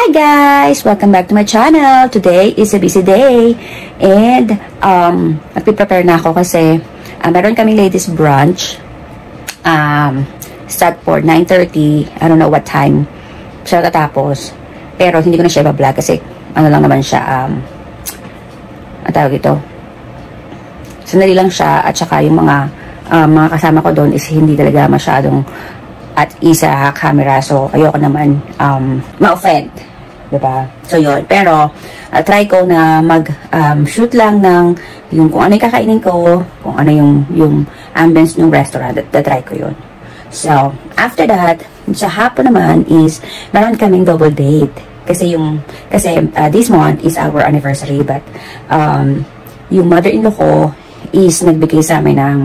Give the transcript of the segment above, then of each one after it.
Hi guys! Welcome back to my channel. Today is a busy day and nagpiprepare na ako kasi meron kaming ladies brunch start for 9:30. I don't know what time siya tatapos, pero hindi ko na siya i-vlog kasi ano lang naman siya ang tawag ito, sandali lang siya, at saka yung mga kasama ko doon is hindi talaga masyadong at isa camera, so ayoko naman ma-offend, diba? So yun, pero try ko na mag-shoot lang ng yung kung ano yung kakainin ko, kung ano yung ambience ng restaurant, try ko yun. So after that, sa hapon naman is meron kaming double date kasi this month is our anniversary, but yung mother-in-law ko is nagbigay sa amin ng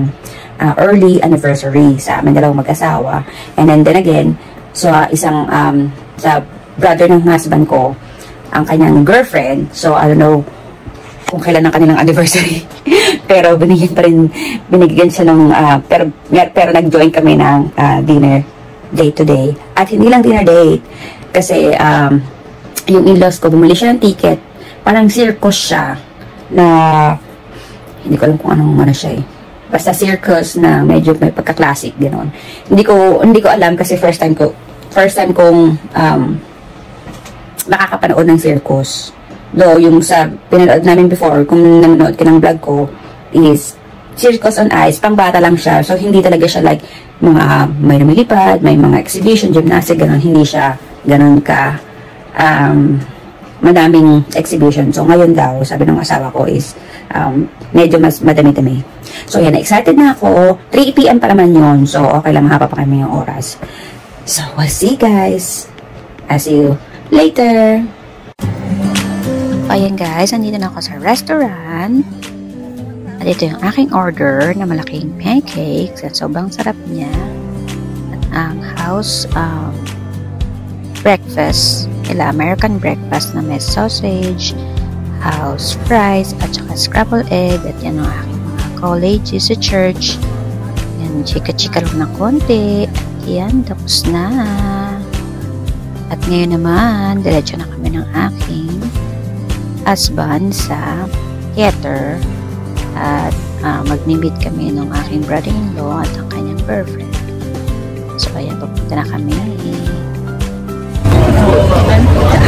early anniversary sa amin dalawang mag-asawa. And then again, so sa brother ng husband ko, ang kanyang girlfriend, so I don't know kung kailan ang kanilang anniversary. Pero binigyan siya ng pero nag-join kami ng dinner date today. At hindi lang dinner date kasi yung in-laws ko, bumili siya ng ticket, parang circus siya na hindi ko alam kung anong siya eh. Basta circus na medyo may pagka-classic, gano'n. Hindi ko alam kasi first time kong makakapanood ng circus. Though yung sa pinanood namin before, kung nanonood ka ng vlog ko, is circus on ice, pang bata lang siya. So hindi talaga siya like mga may lumilipad, may mga exhibition, gymnastic, gano'n. Hindi siya gano'n ka madaming exhibition. So ngayon daw, sabi ng asawa ko is medyo mas madami-dami. So yan, excited na ako. 3 PM pa naman yun. So okay lang, mahaba pa kami yung oras. So we'll see guys. I'll see you later. Ayan guys, andito na ako sa restaurant. At ito yung aking order na malaking pancakes at sobrang sarap niya. At ang house breakfast, American breakfast na may sausage, house fries, at saka scrambled egg. At yan ang aking mga college sa church. Yan, chika-chika lang na konti. At yan, tapos na. At ngayon naman, diretso na kami ng aking husband sa theater. At mag-meet kami ng aking brother-in-law at ang kanyang girlfriend. So, ayan, papunta na kami.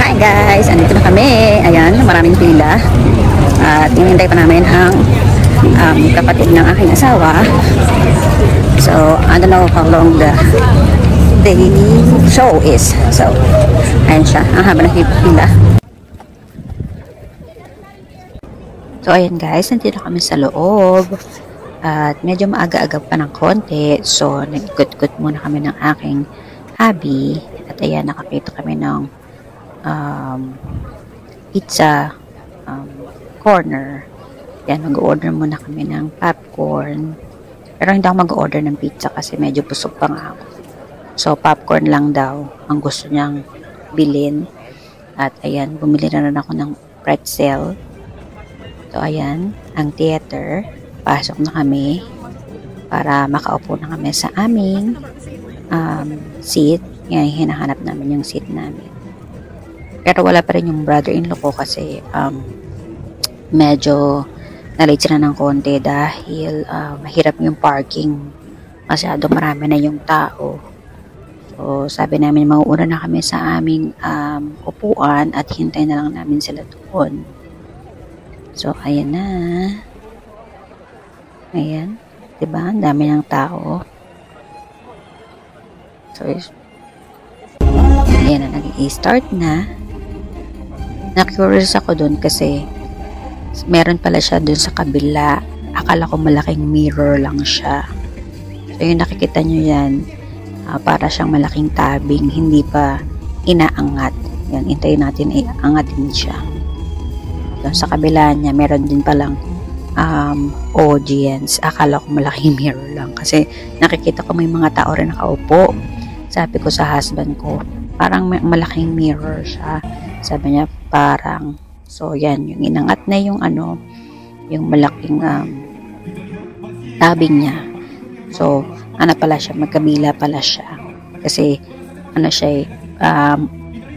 Hi guys! Andito na kami. Ayan, maraming pila. At hinihintay pa namin ang kapatid ng aking asawa. So, I don't know how long the show is. So, ayan siya. Ang haba ng pila. So, ayan guys. Nandito kami sa loob. At medyo maaga-aga pa ng konti. So, nag-ikot-ikot muna kami ng aking hubby. At ayan, nakapito kami ng pizza corner. Yan, mag-order muna kami ng popcorn. Pero hindi ako mag-order ng pizza kasi medyo busog pa nga ako. So, popcorn lang daw ang gusto niyang bilhin. At ayan, bumili na rin ako ng pretzel. So, ayan, ang theater. Pasok na kami para makaupo na kami sa aming seat. Ngayon, hinahanap namin yung seat namin. Pero wala pa rin yung brother-in-law ko kasi medyo na-late sila ng konti dahil mahirap yung parking. Masyado marami na yung tao. So, sabi namin mauuna na kami sa aming upuan at hintay na lang namin sila doon. So, ayan na. Ayan. Diba? Ang dami ng tao. So, ayan na, nag-i-start na. Na-curious ako dun kasi meron pala siya dun sa kabila. Akala ko malaking mirror lang siya. So, yung nakikita nyo yan, para siyang malaking tabing, hindi pa inaangat. Yan, hintayin natin angatin siya. Dun sa kabila niya, meron din palang audience. Akala ko malaking mirror lang kasi nakikita ko may mga tao rin nakaupo. Sabi ko sa husband ko, parang malaking mirror siya. Sabi niya, parang, so yan, yung inangat na yung yung malaking tabing niya. So, pala siya, magkabila pala siya. Kasi, siya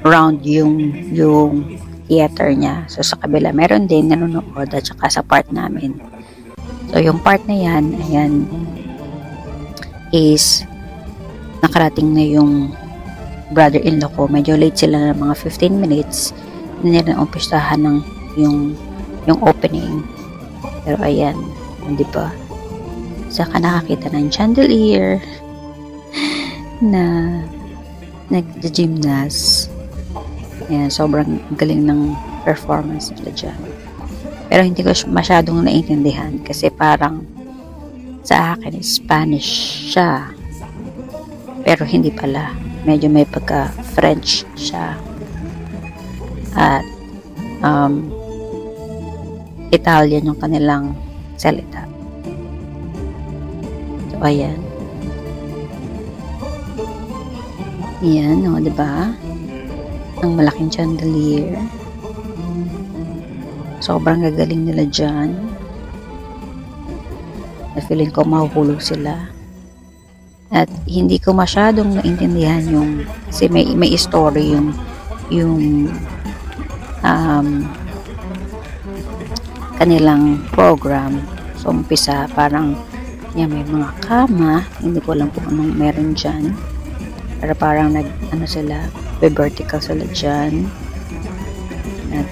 round yung theater niya. So sa kabila meron din nanonood at saka sa part namin. So yung part na yan, ayan, is nakarating na yung brother-in-law ko. Medyo late sila ng mga 15 minutes. Hindi nila umpisahan ng yung opening. Pero ayan, hindi ba? Saka nakakita ng chandelier na nag-gymnast. Ayan, sobrang galing ng performance nila dyan. Pero hindi ko masyadong naiintindihan kasi parang sa akin Spanish siya. Pero hindi pala. Medyo may pagka-French siya. At Italian yung kanilang salita. So, ayan. Ayan, o, diba? Ang malaking chandelier. Sobrang gagaling nila dyan. Na feeling ko mahuhulog sila. At hindi ko masyadong naintindihan yung kasi may story yung kanilang program. So umpisa parang may mga kama, hindi ko alam kung anong meron dyan, pero parang sila, vertical sila dyan, at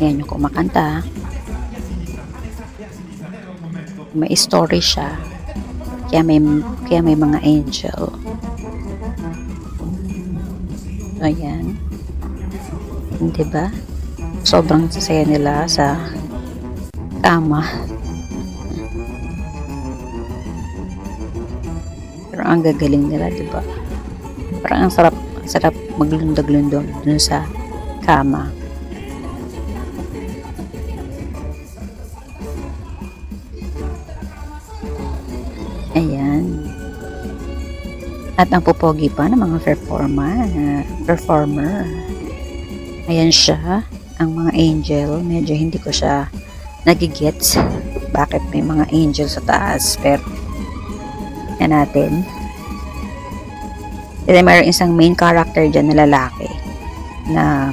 yan yung kumakanta, may story siya, kaya may mga angel. Ayan, diba? Sobrang sasaya nila sa kama. Pero ang gagaling nila, diba? Parang ang sarap maglundag-lundog dun sa kama. Ayan. At ang pupogi pa ng mga performer. Ayan siya. Ang mga angel, medyo hindi ko siya nagigets bakit may mga angel sa taas, pero yan natin. Kasi mayroong isang main character dyan na lalaki na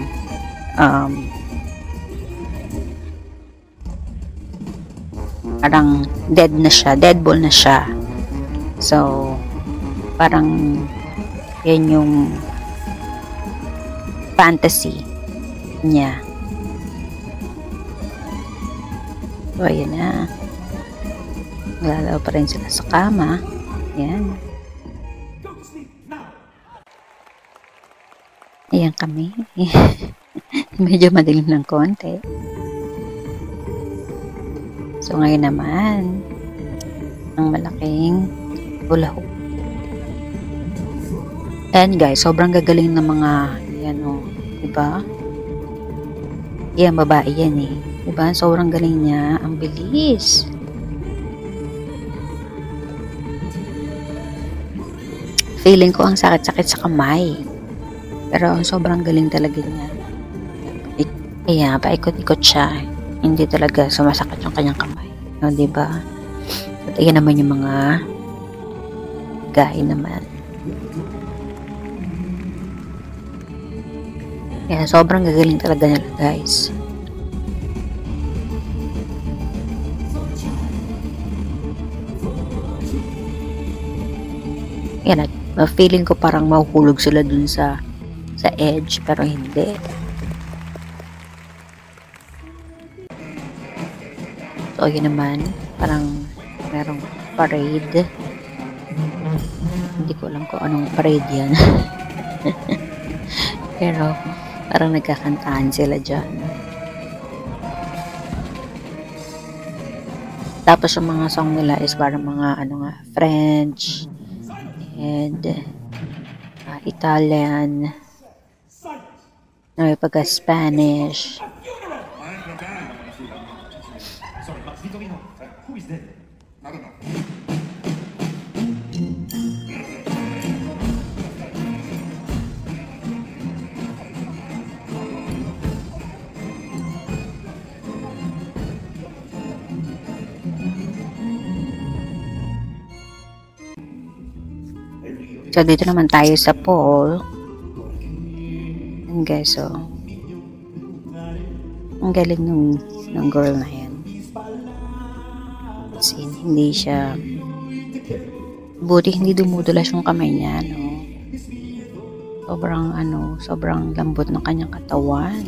parang deadball na siya. So parang yan yung fantasy niya. So, ayan na. Nalalaw pa rin sila sa kama. Ayan. Ayan kami. Medyo madilim ng konti. So, ngayon naman, ang malaking hula hoop. And guys, sobrang gagaling ng mga, yan o, diba? Yan, babae yan eh. Diba? Sobrang galing niya. Ang bilis. Feeling ko ang sakit-sakit sa kamay. Pero sobrang galing talaga niya. Ayan, paikot-ikot siya. Hindi talaga sumasakit yung kanyang kamay. No, diba? At ayan naman yung mga guy naman. Ayan, sobrang gagaling talaga nila, guys. Yan, feeling ko parang mahuhulog sila dun sa edge, pero hindi. So, yun naman, parang merong parade. Hindi ko alam kung anong parade yan. Pero, parang nagkakantaan sila dyan. Tapos, yung mga song nila is parang mga, French, and Italian, may pagka-Spanish. So, dito naman tayo sa pool. Ayan guys, so ang galing ng girl na yan. As in, hindi siya, buti hindi dumudulas yung kamay niya, no? Sobrang lambot ng kanyang katawan.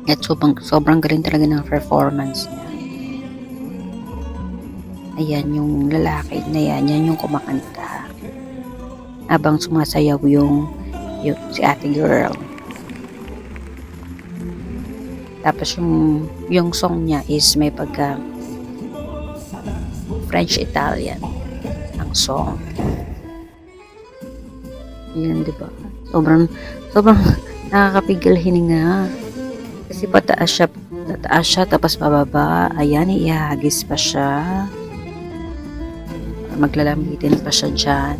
At sobrang galing talaga ng performance niya. Ayan yung lalaki na yan yung kumakanta. Habang sumasayaw yung si ate girl. Tapos yung song niya is may pagka French-Italian ang song. Yan, diba? Sobrang nakakapigil hininga. Kasi tataas siya, tapos bababa. Ayan, ihagis pa siya. Maglalamitin pa siya dyan.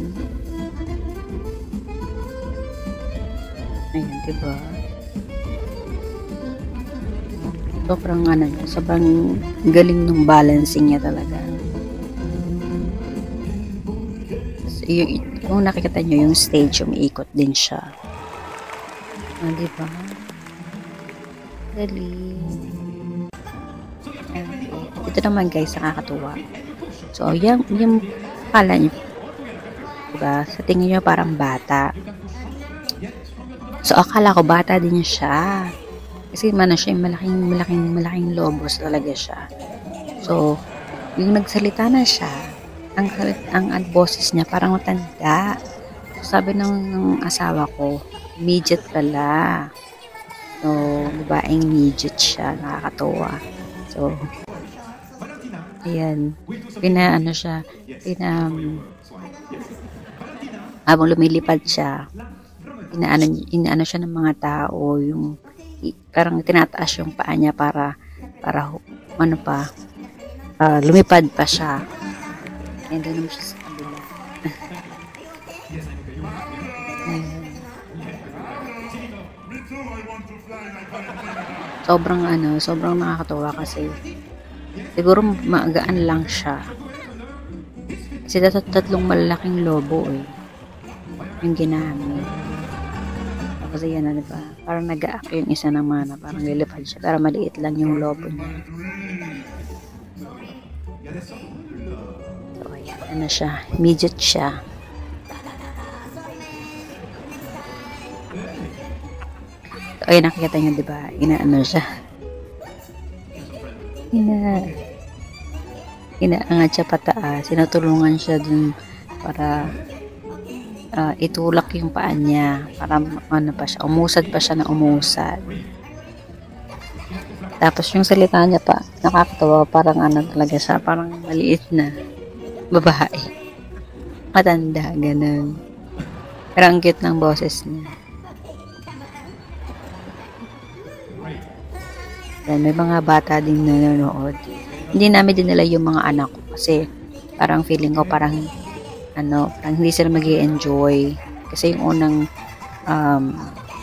Ayan, diba? Sobrang galing ng balancing niya talaga. Kung nakikita nyo yung stage, umiikot din siya. Diba? Galing. Okay. Ito naman guys, nakakatuwa. So, yung pala nyo, diba? Sa tingin nyo parang bata. So, akala ko bata din siya. Kasi siya yung malaking lobos talaga siya. So, yung nagsalita na siya, ang boses niya parang matanda. So, sabi ng asawa ko, midget pala. So, babaeng midget siya, nakakatuwa. So, ayan, habang lumilipad siya, inaano siya ng mga tao, yung parang tinataas yung paa niya para lumipad pa siya. And then naman siya sa kabila. Sobrang nakakatuwa kasi siguro magaan lang siya. Kasi tatlong malaking lobo yung ginamit. Tapos yan na, diba? Parang nag-aak yung isa naman na parang lilipad siya. Pero maliit lang yung lobo niya. So, ayan siya. Midget siya. So, ayan, nakikita niyo, diba? Inaano siya. Inaangat siya pataas. Sinutulungan siya dun para itulak yung paa niya para umusad pa siya na umusad. Tapos yung salita niya pa nakakatawa, parang talaga siya, parang maliit na babae, matanda, ganun. Pero ang cute ng boses niya. Then, may mga bata din nanonood. Hindi namin dinala yung mga anak ko kasi parang feeling ko parang hindi sila mag-i-enjoy. Kasi yung unang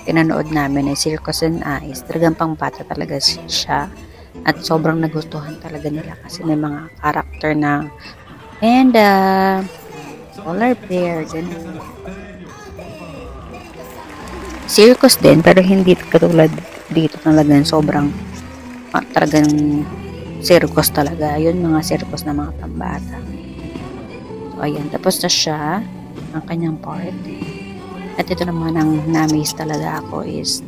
pinanood namin ay Circus and Eyes. Talagang pang bata talaga siya. At sobrang nagustuhan talaga nila kasi may mga karakter na panda, polar bear, ganun. Circus din, pero hindi katulad dito talaga. Sobrang talagang circus talaga. Yun, mga circus na mga pambata. So, ayan. Tapos na siya ang kanyang part. At ito naman ang na-miss talaga ako is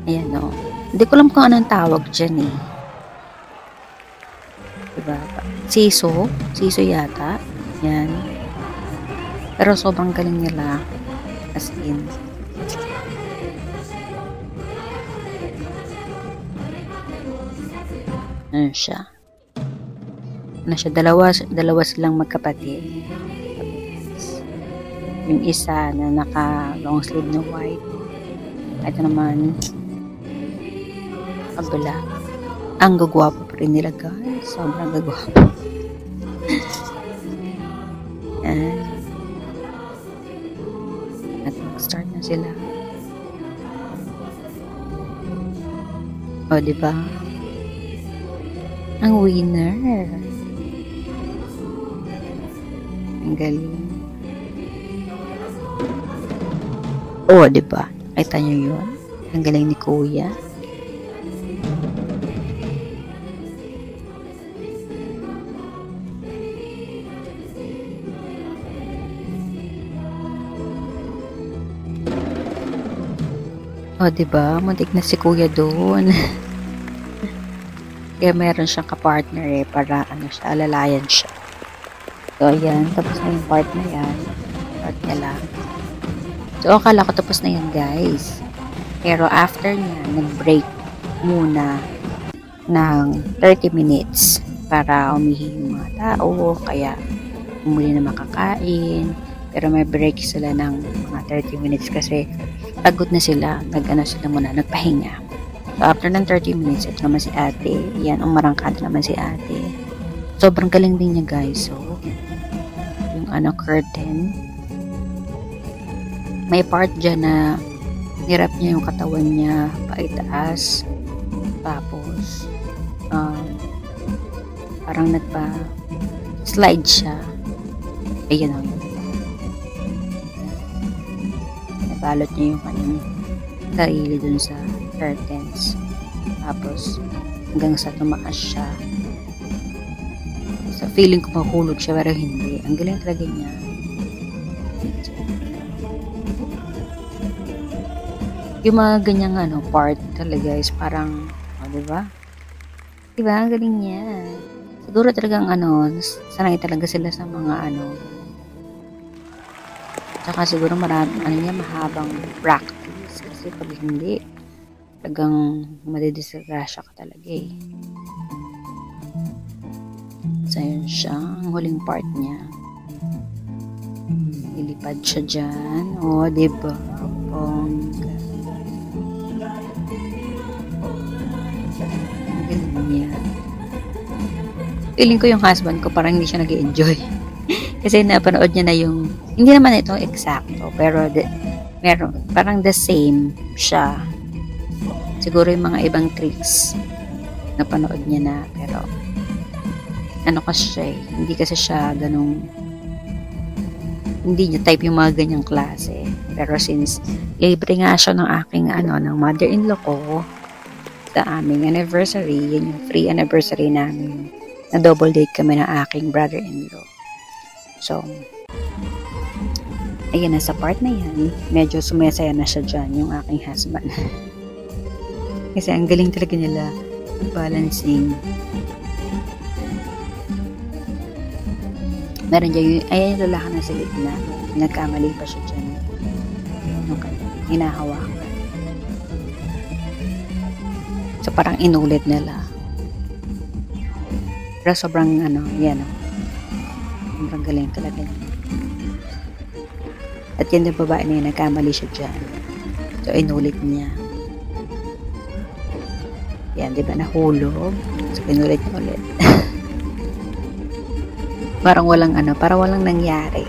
ayan, no. Hindi ko alam kung anong tawag dyan eh. Diba? Siso yata. Yan. Pero sobrang galing nila. As in. Ano siya? Dalawa silang magkapatid. Yung isa na naka long sleeve na white. Ito naman kabila. Ang gagwapo pa rin nila, guys. Sobrang gagwapo. At mag-start na sila. O, diba? Ang winner. Ang galing. Oh, di ba? Kita niyo yun? Ang galing ni Kuya. Oh, di ba? Muntik na si Kuya doon. Kaya meron siyang kapartner para ano siya, alalayan siya. So, ayan. Tapos na yung part na yan. Part niya lang. So, akala ko tapos na yan, guys. Pero after niya, nag-break muna ng 30 minutes para umihi yung mga tao. Kaya, umuli na makakain. Pero may break sila ng mga 30 minutes kasi pagod na sila. Nag-ano sila muna, nagpahinga. So, after ng 30 minutes, ito naman si ate. Yan, umarangkada naman si ate. Sobrang galing din niya, guys. So, yung curtain. May part dyan na nirap niya yung katawan niya paitaas. Tapos, parang nagpa-slide siya. Ayan o. Nabalot niya yung kanyang sarili dun sa curtains. Tapos, hanggang sa tumaas siya. Sa feeling ko mahulog siya, pero hindi. Ang galing talaga niya. Yung mga ganyang part talaga is parang, diba? Diba? Ang galing niya. Siguro talagang sanay talaga sila sa mga Tsaka siguro mahabang practice. Kasi pag hindi, talagang madidisgrasya ka talaga eh. So, yun siya. Ang huling part niya. Ilipad siya dyan. O, diba? Bongga. Ang galing niya. Feeling ko yung husband ko parang hindi siya nag-enjoy. Kasi napanood niya na yung, hindi naman ito eksakto, pero meron, parang the same siya. Siguro yung mga ibang tricks napanood niya na, pero kasi siya eh, hindi kasi siya ganung, hindi niya type yung mga ganyang klase. Pero since libre nga siya ng aking ng mother-in-law ko sa aming anniversary, yun yung free anniversary namin, na double date kami ng aking brother-in-law. So, ayan, nasa part na yan, medyo sumasaya na siya dyan, yung aking husband. Kasi ang galing talaga nila balancing. Meron dyan yung lalaki na sa gitna, nagkamali pa siya dyan. Hinahawakan. So, parang inulit nila. Pero sobrang yan sobrang galing talaga. At yan yung babae na yun, nagkamali siya dyan. So, inulit niya. Yan, di ba nahulog? So, inulit niya ulit. Parang walang parang walang nangyari.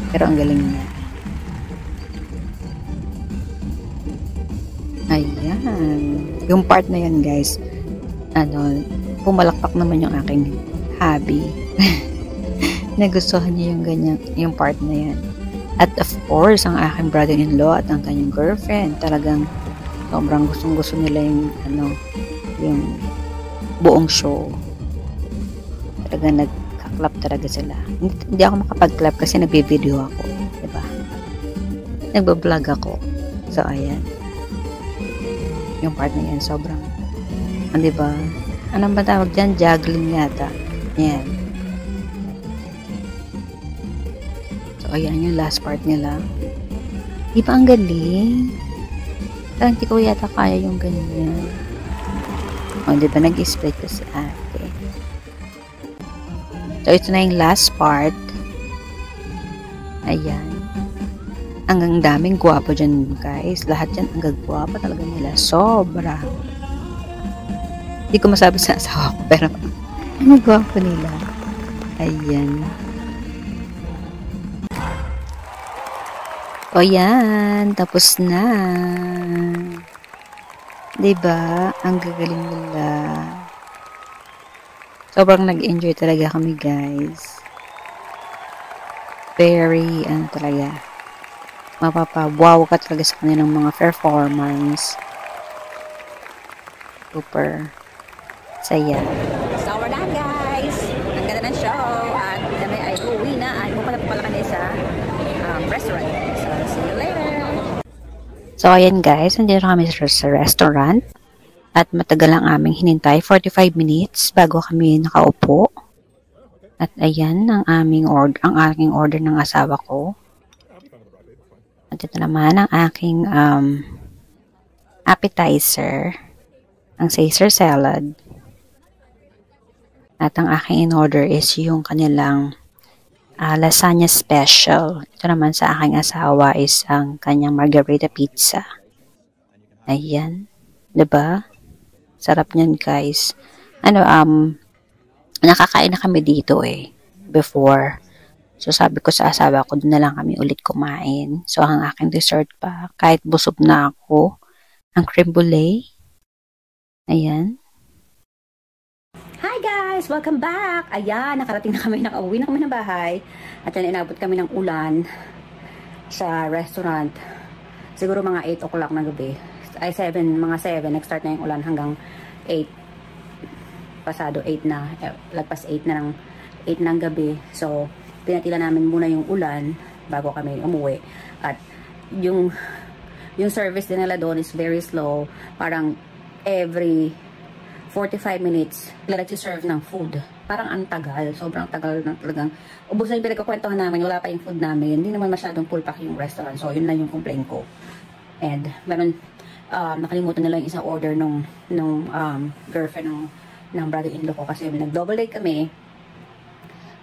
Pero ang galing niya. Ayan. Yung part na yan, guys, pumalakpak naman yung aking hobby. Nagustuhan niya yung ganyan, yung part na yan. At of course, ang aking brother-in-law at ang kanyang girlfriend, talagang sobrang gustong-gusto nila yung yung buong show. Talagang nagka-clap talaga sila. Hindi ako makapag-clap kasi nagbe-video ako, diba? Nagba-vlog ako. So, ayan. Yung part na yan, sobrang diba? Anong ba tawag dyan? Juggling yata. Yan. So, ayan yung last part nila. Di ba ang galing? Parang di ko yata kaya yung ganyan. O, di ba nag-split ko si ate. So, ito na yung last part. Ayan. Hanggang daming gwapo dyan, guys. Lahat dyan, hanggang gwapo talaga nila. Sobra. Hindi ko masabi sa asawa ko, pero ang gwapo nila. Ayan. O yan, tapos na. Diba? Ang gagaling nila. Sobrang nag-enjoy talaga kami, guys. Very, talaga. Mapapawaw ka talaga sa kanilang mga performance. Super saya. So we're done, guys. Ang ganda ng show. At kami ay uuwi na. Ay pupunta pa pala kami sa restaurant. So see you later. So ayan guys, nandito kami sa restaurant. At matagal ang aming hinintay, 45 minutes bago kami nakaupo. At ayan ang aking order ng asawa ko. At ito naman ang aking appetizer, ang Caesar salad. At ang aking in-order is yung kanilang lasagna special. Ito naman sa aking asawa is ang kanyang margarita pizza. Ayan. Diba? Sarap niyan guys. Nakakain na kami dito before. So, sabi ko sa asawa ko, doon na lang kami ulit kumain. So, ang aking dessert pa, kahit busog na ako, ang creme brulee. Ayan. Hi guys! Welcome back! Ayan, nakarating na kami, nakauwi na kami ng bahay. At yan, inabot kami ng ulan sa restaurant. Siguro mga 8 o'clock na gabi. Ay, mga 7. Nag-start na yung ulan hanggang 8. Pasado 8 na. Lagpas 8 na ng 8 ng gabi. So, pinatila namin muna yung ulan bago kami umuwi. At yung service din nila doon is very slow. Parang every 45 minutes nila nag-serve ng food. Parang ang tagal. Sobrang tagal na talagang. Ubus na yung pinagkakwentuhan namin. Wala pa yung food namin. Hindi naman masyadong full pack yung restaurant. So, yun lang yung complaint ko. And, meron, nakalimutan nila yung isang order nung girlfriend ng brother-in-law ko. Kasi nag-double date kami.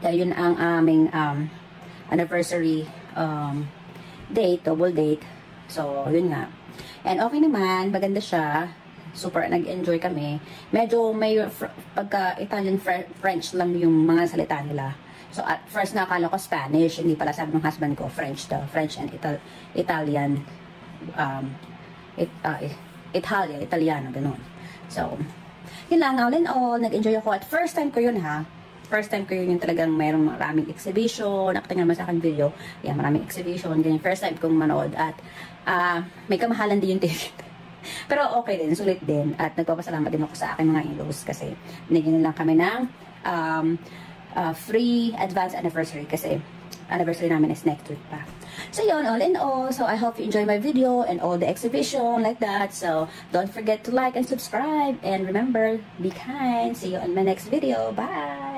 Dahil yun ang aming anniversary date, double date. So, yun nga. And okay naman, maganda siya. Super nag-enjoy kami. Medyo may pagka Italian French lang yung mga salita nila. So, at first nakakala ko Spanish. Hindi pala, sabi ng husband ko, French daw. French and Italian. Italiano, ganun. So, yun lang. All in all, nag-enjoy ako. At first time ko yun ha. First time ko yun yung talagang mayroong maraming exhibition. Nakatingnan mo sa akin video. Yan, maraming exhibition. Ganyan, first time kong manood. At may kamahalan din yung ticket. Pero okay din, sulit din. At nagpapasalamat din ako sa aking mga in-laws kasi binigyan lang kami ng free advance anniversary kasi anniversary namin is next week pa. So yun, all in all. So I hope you enjoy my video and all the exhibition like that. So don't forget to like and subscribe. And remember, be kind. See you on my next video. Bye!